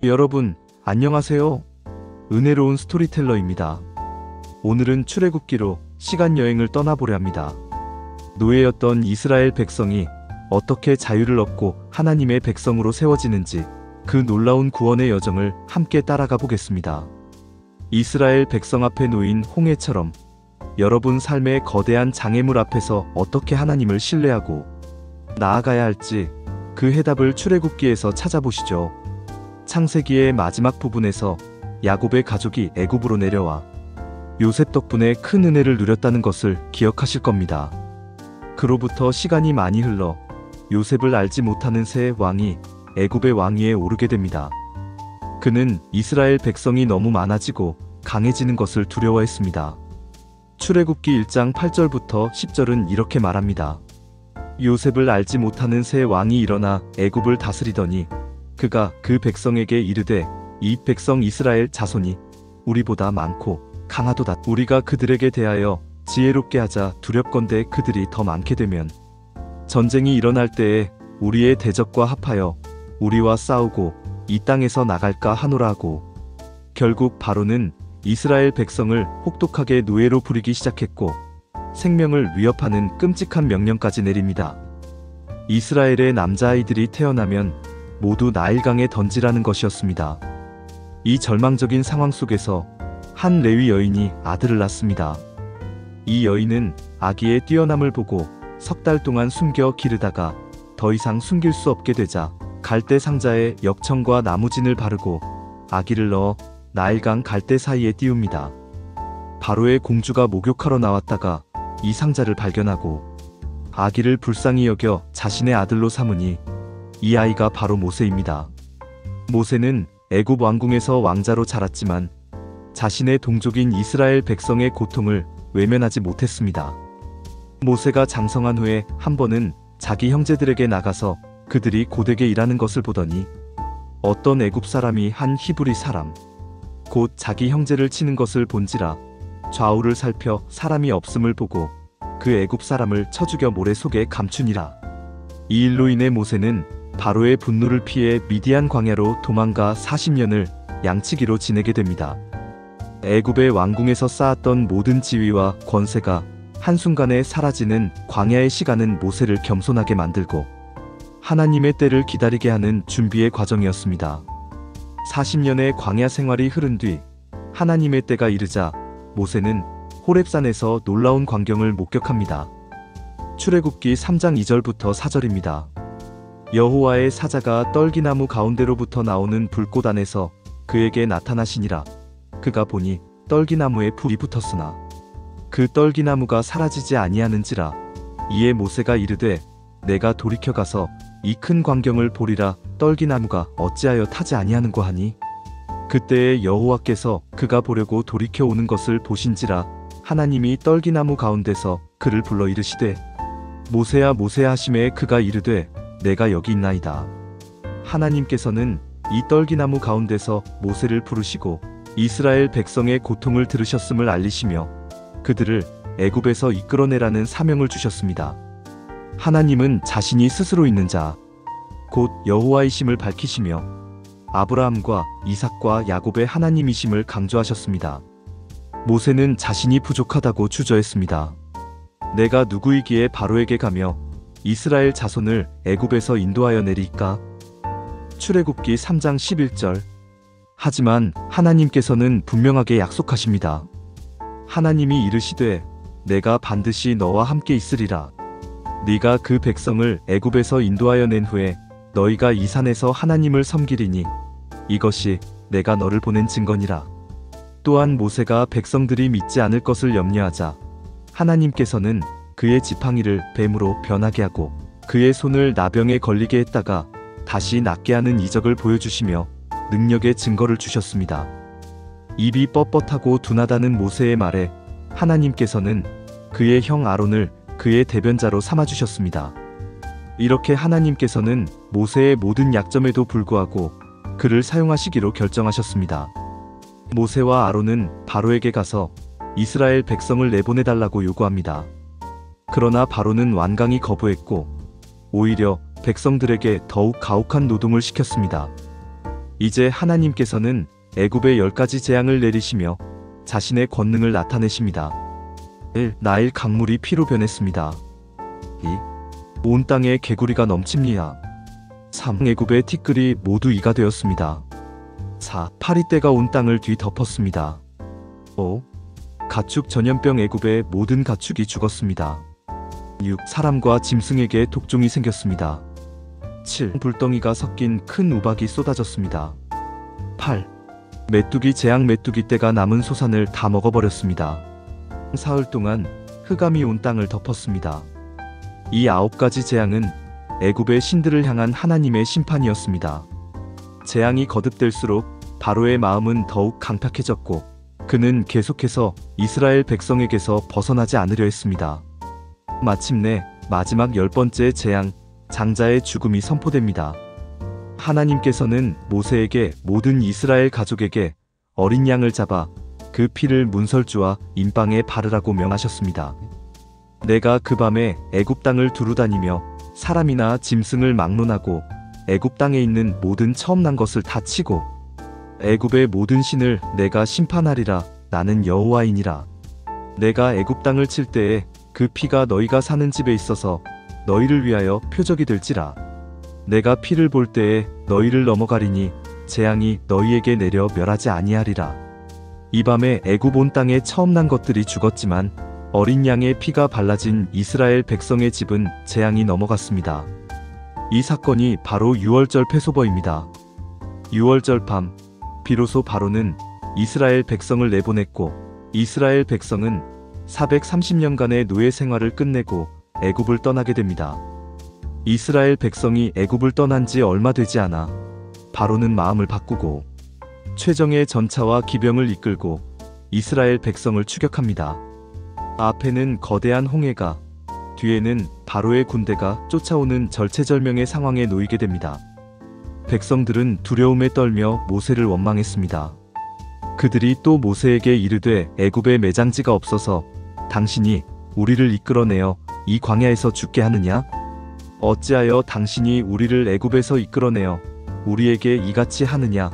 여러분, 안녕하세요. 은혜로운 스토리텔러입니다. 오늘은 출애굽기로 시간여행을 떠나보려 합니다. 노예였던 이스라엘 백성이 어떻게 자유를 얻고 하나님의 백성으로 세워지는지 그 놀라운 구원의 여정을 함께 따라가 보겠습니다. 이스라엘 백성 앞에 놓인 홍해처럼 여러분 삶의 거대한 장애물 앞에서 어떻게 하나님을 신뢰하고 나아가야 할지 그 해답을 출애굽기에서 찾아보시죠. 창세기의 마지막 부분에서 야곱의 가족이 애굽으로 내려와 요셉 덕분에 큰 은혜를 누렸다는 것을 기억하실 겁니다. 그로부터 시간이 많이 흘러 요셉을 알지 못하는 새 왕이 애굽의 왕위에 오르게 됩니다. 그는 이스라엘 백성이 너무 많아지고 강해지는 것을 두려워했습니다. 출애굽기 1장 8절부터 10절은 이렇게 말합니다. 요셉을 알지 못하는 새 왕이 일어나 애굽을 다스리더니 그가 그 백성에게 이르되 이 백성 이스라엘 자손이 우리보다 많고 강하도다. 우리가 그들에게 대하여 지혜롭게 하자. 두렵건대 그들이 더 많게 되면 전쟁이 일어날 때에 우리의 대적과 합하여 우리와 싸우고 이 땅에서 나갈까 하노라 하고, 결국 바로는 이스라엘 백성을 혹독하게 노예로 부리기 시작했고 생명을 위협하는 끔찍한 명령까지 내립니다. 이스라엘의 남자아이들이 태어나면 모두 나일강에 던지라는 것이었습니다. 이 절망적인 상황 속에서 한 레위 여인이 아들을 낳습니다. 이 여인은 아기의 뛰어남을 보고 석 달 동안 숨겨 기르다가 더 이상 숨길 수 없게 되자 갈대 상자에 역청과 나무진을 바르고 아기를 넣어 나일강 갈대 사이에 띄웁니다. 바로의 공주가 목욕하러 나왔다가 이 상자를 발견하고 아기를 불쌍히 여겨 자신의 아들로 삼으니 이 아이가 바로 모세입니다. 모세는 애굽 왕궁에서 왕자로 자랐지만 자신의 동족인 이스라엘 백성의 고통을 외면하지 못했습니다. 모세가 장성한 후에 한 번은 자기 형제들에게 나가서 그들이 고되게 일하는 것을 보더니 어떤 애굽 사람이 한 히브리 사람 곧 자기 형제를 치는 것을 본지라 좌우를 살펴 사람이 없음을 보고 그 애굽 사람을 쳐 죽여 모래 속에 감추니라. 이 일로 인해 모세는 바로의 분노를 피해 미디안 광야로 도망가 40년을 양치기로 지내게 됩니다. 애굽의 왕궁에서 쌓았던 모든 지위와 권세가 한순간에 사라지는 광야의 시간은 모세를 겸손하게 만들고 하나님의 때를 기다리게 하는 준비의 과정이었습니다. 40년의 광야 생활이 흐른 뒤 하나님의 때가 이르자 모세는 호렙산에서 놀라운 광경을 목격합니다. 출애굽기 3장 2절부터 4절입니다. 여호와의 사자가 떨기나무 가운데로부터 나오는 불꽃 안에서 그에게 나타나시니라. 그가 보니 떨기나무에 불이 붙었으나 그 떨기나무가 사라지지 아니하는지라. 이에 모세가 이르되 내가 돌이켜 가서 이 큰 광경을 보리라. 떨기나무가 어찌하여 타지 아니하는고 하니 그때에 여호와께서 그가 보려고 돌이켜 오는 것을 보신지라. 하나님이 떨기나무 가운데서 그를 불러 이르시되 모세야 모세야 하시매 그가 이르되 내가 여기 있나이다. 하나님께서는 이 떨기나무 가운데서 모세를 부르시고 이스라엘 백성의 고통을 들으셨음을 알리시며 그들을 애굽에서 이끌어내라는 사명을 주셨습니다. 하나님은 자신이 스스로 있는 자, 곧 여호와이심을 밝히시며 아브라함과 이삭과 야곱의 하나님이심을 강조하셨습니다. 모세는 자신이 부족하다고 주저했습니다. 내가 누구이기에 바로에게 가며 이스라엘 자손을 애굽에서 인도하여 내리까? 출애굽기 3장 11절. 하지만 하나님께서는 분명하게 약속하십니다. 하나님이 이르시되 내가 반드시 너와 함께 있으리라. 네가 그 백성을 애굽에서 인도하여 낸 후에 너희가 이 산에서 하나님을 섬기리니 이것이 내가 너를 보낸 증거니라. 또한 모세가 백성들이 믿지 않을 것을 염려하자 하나님께서는 그의 지팡이를 뱀으로 변하게 하고 그의 손을 나병에 걸리게 했다가 다시 낫게 하는 이적을 보여주시며 능력의 증거를 주셨습니다. 입이 뻣뻣하고 둔하다는 모세의 말에 하나님께서는 그의 형 아론을 그의 대변자로 삼아주셨습니다. 이렇게 하나님께서는 모세의 모든 약점에도 불구하고 그를 사용하시기로 결정하셨습니다. 모세와 아론은 바로에게 가서 이스라엘 백성을 내보내달라고 요구합니다. 그러나 바로는 완강히 거부했고 오히려 백성들에게 더욱 가혹한 노동을 시켰습니다. 이제 하나님께서는 애굽에 10가지 재앙을 내리시며 자신의 권능을 나타내십니다. 1. 나일 강물이 피로 변했습니다. 2. 온 땅에 개구리가 넘칩니다. 3. 애굽의 티끌이 모두 이가 되었습니다. 4. 파리떼가 온 땅을 뒤덮었습니다. 5. 가축 전염병 애굽의 모든 가축이 죽었습니다. 6. 사람과 짐승에게 독종이 생겼습니다. 7. 불덩이가 섞인 큰 우박이 쏟아졌습니다. 8. 메뚜기 재앙 메뚜기 떼가 남은 소산을 다 먹어버렸습니다. 사흘 동안 흑암이 온 땅을 덮었습니다. 이 9가지 재앙은 애굽의 신들을 향한 하나님의 심판이었습니다. 재앙이 거듭될수록 바로의 마음은 더욱 강팍해졌고 그는 계속해서 이스라엘 백성에게서 벗어나지 않으려 했습니다. 마침내 마지막 10번째 재앙, 장자의 죽음이 선포됩니다. 하나님께서는 모세에게 모든 이스라엘 가족에게 어린 양을 잡아 그 피를 문설주와 임방에 바르라고 명하셨습니다. 내가 그 밤에 애굽 땅을 두루다니며 사람이나 짐승을 막론하고 애굽 땅에 있는 모든 처음 난 것을 다 치고 애굽의 모든 신을 내가 심판하리라. 나는 여호와이니라. 내가 애굽 땅을 칠 때에 그 피가 너희가 사는 집에 있어서 너희를 위하여 표적이 될지라. 내가 피를 볼 때에 너희를 넘어가리니 재앙이 너희에게 내려 멸하지 아니하리라. 이 밤에 애굽 온 땅에 처음 난 것들이 죽었지만 어린 양의 피가 발라진 이스라엘 백성의 집은 재앙이 넘어갔습니다. 이 사건이 바로 유월절 패소버입니다. 유월절 밤 비로소 바로는 이스라엘 백성을 내보냈고 이스라엘 백성은 430년간의 노예 생활을 끝내고 애굽을 떠나게 됩니다. 이스라엘 백성이 애굽을 떠난 지 얼마 되지 않아 바로는 마음을 바꾸고 최정예 전차와 기병을 이끌고 이스라엘 백성을 추격합니다. 앞에는 거대한 홍해가, 뒤에는 바로의 군대가 쫓아오는 절체절명의 상황에 놓이게 됩니다. 백성들은 두려움에 떨며 모세를 원망했습니다. 그들이 또 모세에게 이르되 애굽에 매장지가 없어서 당신이 우리를 이끌어내어 이 광야에서 죽게 하느냐? 어찌하여 당신이 우리를 애굽에서 이끌어내어 우리에게 이같이 하느냐?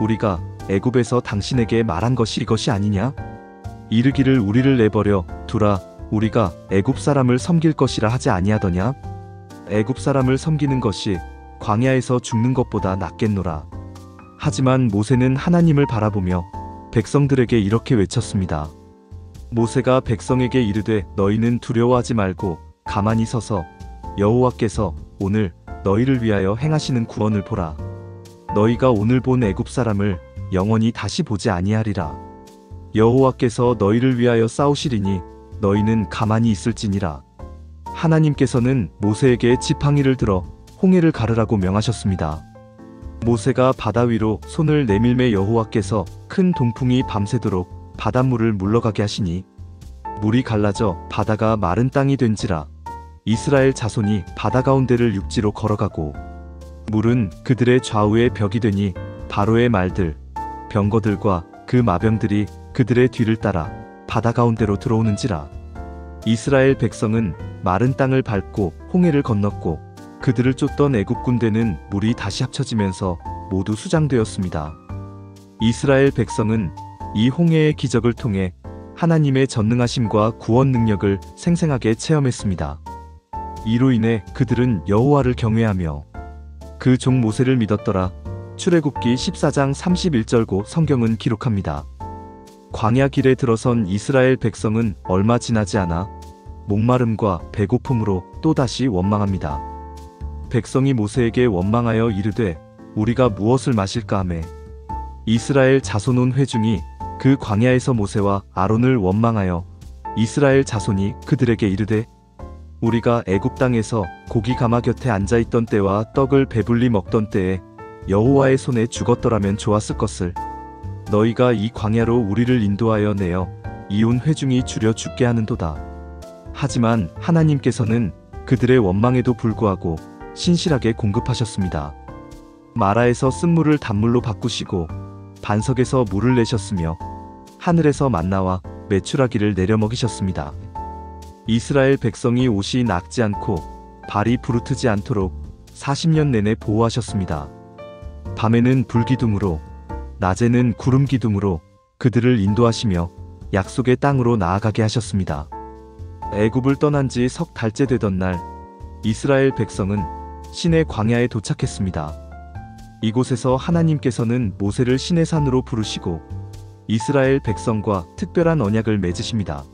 우리가 애굽에서 당신에게 말한 것이 이것이 아니냐? 이르기를 우리를 내버려 두라. 우리가 애굽 사람을 섬길 것이라 하지 아니하더냐? 애굽 사람을 섬기는 것이 광야에서 죽는 것보다 낫겠노라. 하지만 모세는 하나님을 바라보며 백성들에게 이렇게 외쳤습니다. 모세가 백성에게 이르되 너희는 두려워하지 말고 가만히 서서 여호와께서 오늘 너희를 위하여 행하시는 구원을 보라. 너희가 오늘 본 애굽 사람을 영원히 다시 보지 아니하리라. 여호와께서 너희를 위하여 싸우시리니 너희는 가만히 있을지니라. 하나님께서는 모세에게 지팡이를 들어 홍해를 가르라고 명하셨습니다. 모세가 바다 위로 손을 내밀매 여호와께서 큰 동풍이 밤새도록 바닷물을 물러가게 하시니 물이 갈라져 바다가 마른 땅이 된지라. 이스라엘 자손이 바다 가운데를 육지로 걸어가고 물은 그들의 좌우에 벽이 되니 바로의 말들, 병거들과 그 마병들이 그들의 뒤를 따라 바다 가운데로 들어오는지라. 이스라엘 백성은 마른 땅을 밟고 홍해를 건넜고 그들을 쫓던 애굽 군대는 물이 다시 합쳐지면서 모두 수장되었습니다. 이스라엘 백성은 이 홍해의 기적을 통해 하나님의 전능하심과 구원 능력을 생생하게 체험했습니다. 이로 인해 그들은 여호와를 경외하며 그 종 모세를 믿었더라. 출애굽기 14장 31절고 성경은 기록합니다. 광야 길에 들어선 이스라엘 백성은 얼마 지나지 않아 목마름과 배고픔으로 또다시 원망합니다. 백성이 모세에게 원망하여 이르되 우리가 무엇을 마실까 하매 이스라엘 자손 온 회중이 그 광야에서 모세와 아론을 원망하여 이스라엘 자손이 그들에게 이르되 우리가 애굽 땅에서 고기 가마 곁에 앉아있던 때와 떡을 배불리 먹던 때에 여호와의 손에 죽었더라면 좋았을 것을 너희가 이 광야로 우리를 인도하여 내어 이온 회중이 줄여 죽게 하는도다. 하지만 하나님께서는 그들의 원망에도 불구하고 신실하게 공급하셨습니다. 마라에서 쓴물을 단물로 바꾸시고 반석에서 물을 내셨으며 하늘에서 만나와 메추라기를 내려 먹이셨습니다. 이스라엘 백성이 옷이 낡지 않고 발이 부르트지 않도록 40년 내내 보호하셨습니다. 밤에는 불기둥으로, 낮에는 구름기둥으로 그들을 인도하시며 약속의 땅으로 나아가게 하셨습니다. 애굽을 떠난 지 석 달째 되던 날, 이스라엘 백성은 신의 광야에 도착했습니다. 이곳에서 하나님께서는 모세를 신의 산으로 부르시고 이스라엘 백성과 특별한 언약을 맺으십니다.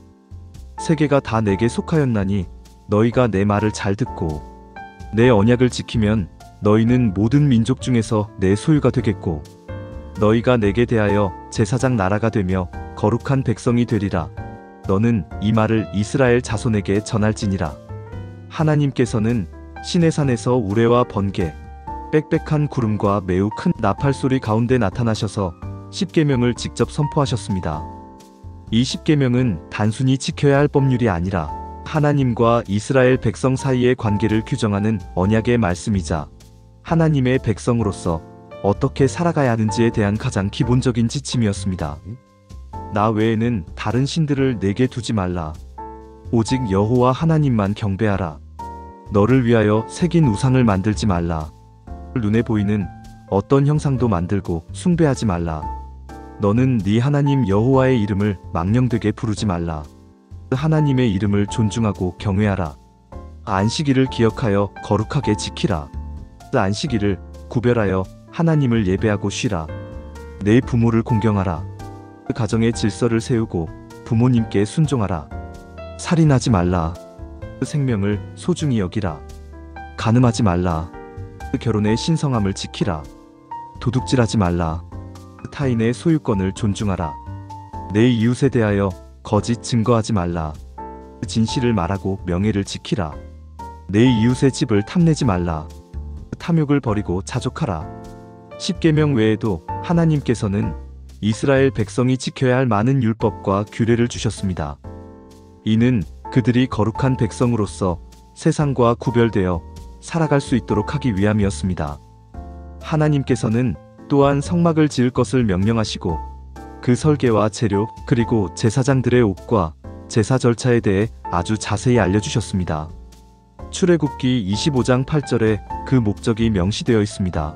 세계가 다 내게 속하였나니 너희가 내 말을 잘 듣고 내 언약을 지키면 너희는 모든 민족 중에서 내 소유가 되겠고 너희가 내게 대하여 제사장 나라가 되며 거룩한 백성이 되리라. 너는 이 말을 이스라엘 자손에게 전할지니라. 하나님께서는 시내산에서 우레와 번개, 빽빽한 구름과 매우 큰 나팔 소리 가운데 나타나셔서 십계명을 직접 선포하셨습니다. 이 십계명은 단순히 지켜야 할 법률이 아니라 하나님과 이스라엘 백성 사이의 관계를 규정하는 언약의 말씀이자 하나님의 백성으로서 어떻게 살아가야 하는지에 대한 가장 기본적인 지침이었습니다. 나 외에는 다른 신들을 내게 두지 말라. 오직 여호와 하나님만 경배하라. 너를 위하여 새긴 우상을 만들지 말라. 눈에 보이는 어떤 형상도 만들고 숭배하지 말라. 너는 네 하나님 여호와의 이름을 망령되게 부르지 말라. 하나님의 이름을 존중하고 경외하라. 안식일을 기억하여 거룩하게 지키라. 안식일을 구별하여 하나님을 예배하고 쉬라. 내 부모를 공경하라. 가정의 질서를 세우고 부모님께 순종하라. 살인하지 말라. 생명을 소중히 여기라. 간음하지 말라. 결혼의 신성함을 지키라. 도둑질하지 말라. 타인의 소유권을 존중하라. 내 이웃에 대하여 거짓 증거하지 말라. 진실을 말하고 명예를 지키라. 내 이웃의 집을 탐내지 말라. 탐욕을 버리고 자족하라. 십계명 외에도 하나님께서는 이스라엘 백성이 지켜야 할 많은 율법과 규례를 주셨습니다. 이는 그들이 거룩한 백성으로서 세상과 구별되어 살아갈 수 있도록 하기 위함이었습니다. 하나님께서는 또한 성막을 지을 것을 명령하시고 그 설계와 재료 그리고 제사장들의 옷과 제사 절차에 대해 아주 자세히 알려주셨습니다. 출애굽기 25장 8절에 그 목적이 명시되어 있습니다.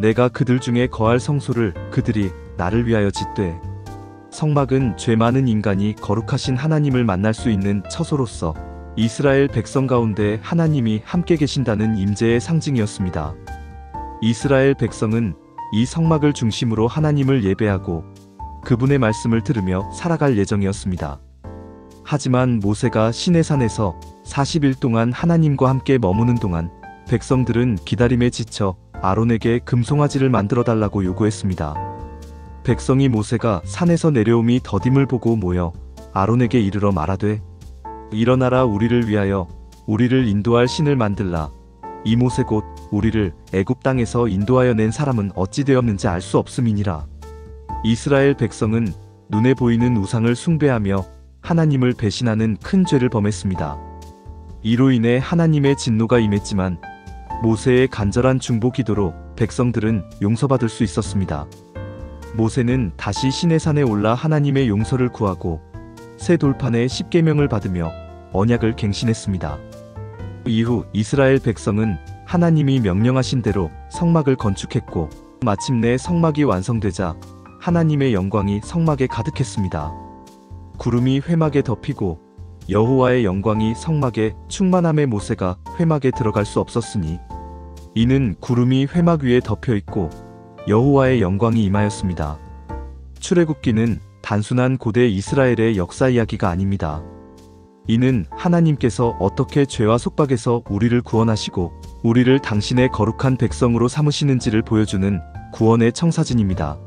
내가 그들 중에 거할 성소를 그들이 나를 위하여 짓되. 성막은 죄 많은 인간이 거룩하신 하나님을 만날 수 있는 처소로서 이스라엘 백성 가운데 하나님이 함께 계신다는 임재의 상징이었습니다. 이스라엘 백성은 이 성막을 중심으로 하나님을 예배하고 그분의 말씀을 들으며 살아갈 예정이었습니다. 하지만 모세가 시내산에서 40일 동안 하나님과 함께 머무는 동안 백성들은 기다림에 지쳐 아론에게 금송아지를 만들어 달라고 요구했습니다. 백성이 모세가 산에서 내려옴이 더딤을 보고 모여 아론에게 이르러 말하되 일어나라 우리를 위하여 우리를 인도할 신을 만들라. 이 모세 곧 우리를 애굽 땅에서 인도하여 낸 사람은 어찌 되었는지 알 수 없음이니라. 이스라엘 백성은 눈에 보이는 우상을 숭배하며 하나님을 배신하는 큰 죄를 범했습니다. 이로 인해 하나님의 진노가 임했지만 모세의 간절한 중보 기도로 백성들은 용서받을 수 있었습니다. 모세는 다시 시내산에 올라 하나님의 용서를 구하고 새 돌판에 십계명을 받으며 언약을 갱신했습니다. 이후 이스라엘 백성은 하나님이 명령하신 대로 성막을 건축했고 마침내 성막이 완성되자 하나님의 영광이 성막에 가득했습니다. 구름이 회막에 덮이고 여호와의 영광이 성막에 충만함에 모세가 회막에 들어갈 수 없었으니 이는 구름이 회막 위에 덮여 있고 여호와의 영광이 임하였습니다. 출애굽기는 단순한 고대 이스라엘의 역사 이야기가 아닙니다. 이는 하나님께서 어떻게 죄와 속박에서 우리를 구원하시고 우리를 당신의 거룩한 백성으로 삼으시는지를 보여주는 구원의 청사진입니다.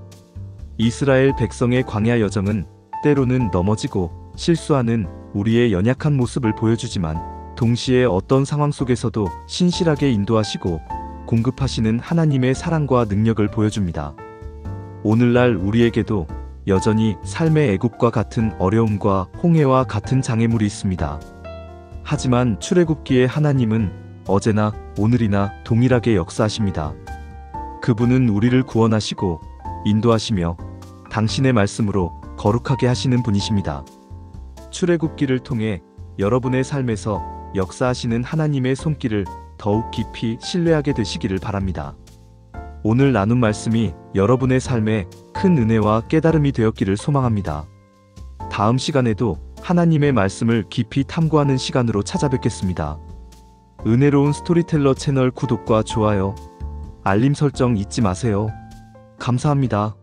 이스라엘 백성의 광야 여정은 때로는 넘어지고 실수하는 우리의 연약한 모습을 보여주지만 동시에 어떤 상황 속에서도 신실하게 인도하시고 공급하시는 하나님의 사랑과 능력을 보여줍니다. 오늘날 우리에게도 여전히 삶의 애굽과 같은 어려움과 홍해와 같은 장애물이 있습니다. 하지만 출애굽기의 하나님은 어제나 오늘이나 동일하게 역사하십니다. 그분은 우리를 구원하시고 인도하시며 당신의 말씀으로 거룩하게 하시는 분이십니다. 출애굽기를 통해 여러분의 삶에서 역사하시는 하나님의 손길을 더욱 깊이 신뢰하게 되시기를 바랍니다. 오늘 나눈 말씀이 여러분의 삶에 큰 은혜와 깨달음이 되었기를 소망합니다. 다음 시간에도 하나님의 말씀을 깊이 탐구하는 시간으로 찾아뵙겠습니다. 은혜로운 스토리텔러 채널 구독과 좋아요, 알림 설정 잊지 마세요. 감사합니다.